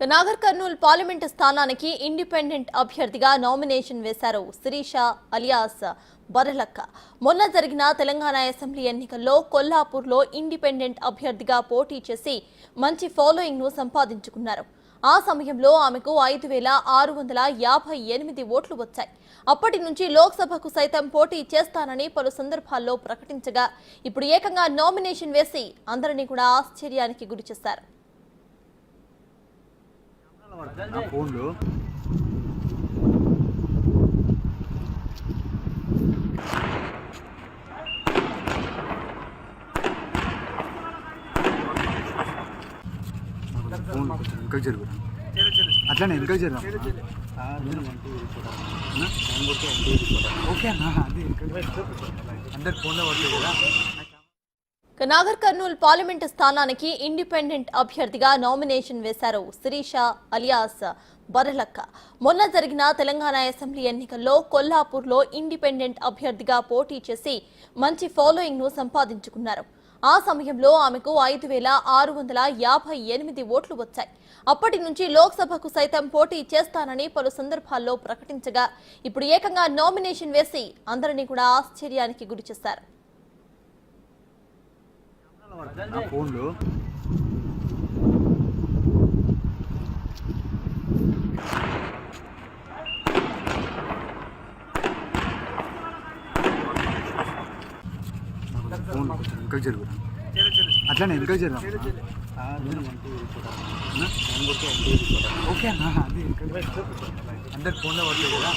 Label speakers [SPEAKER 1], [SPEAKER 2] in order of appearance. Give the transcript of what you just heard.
[SPEAKER 1] Nagar Kurnool parliament స్థానానికి independent అభ్యర్థిగా nomination వేశారు శిరీష అలియాస్ బరలక్క. మొన్న జరిగిన తెలంగాణ అసెంబ్లీ ఎన్నికల్లో కొల్లాపూర్లో ఇండిపెండెంట్ అభ్యర్థిగా పోటీ చేసి మంచి ఫాలోయింగ్ ను సంపాదించుకున్నారు. ఆ సమయంలో ఆమెకు 5,658 ఓట్లు వచ్చాయి. అప్పటి నుంచి లోక్సభకు సైతం పోటీ చేస్తానని పలు సందర్భాల్లో ప్రకటించగా ఇప్పుడు ఏకంగా నామినేషన్ వేసి అందరినీ కూడా ఆశ్చర్యానికి గురిచేశారు.
[SPEAKER 2] అట్లానే ఇంకా జరుగు ఓకే అందరు ఫోన్లో పడుతుంది కదా.
[SPEAKER 1] నాగర్ కర్నూల్ పార్లమెంటు స్థానానికి ఇండిపెండెంట్ అభ్యర్థిగా నామినేషన్ వేశారు శిరీష అలియాస్ బరలక్క. మొన్న జరిగిన తెలంగాణ అసెంబ్లీ ఎన్నికల్లో కొల్లాపూర్లో ఇండిపెండెంట్ అభ్యర్థిగా పోటీ చేసి మంచి ఫాలోయింగ్ ను సంపాదించుకున్నారు. ఆ సమయంలో ఆమెకు 5,658 ఓట్లు వచ్చాయి. అప్పటి నుంచి లోక్సభకు సైతం పోటీ చేస్తానని పలు సందర్భాల్లో ప్రకటించగా ఇప్పుడు ఏకంగా నామినేషన్ వేసి అందరినీ కూడా ఆశ్చర్యానికి గురిచేశారు.
[SPEAKER 2] ఇంకా జరుగు అట్లానే ఇంకా జరుగు ఓకే అందరు ఫోన్లో పడుతుంది కదా.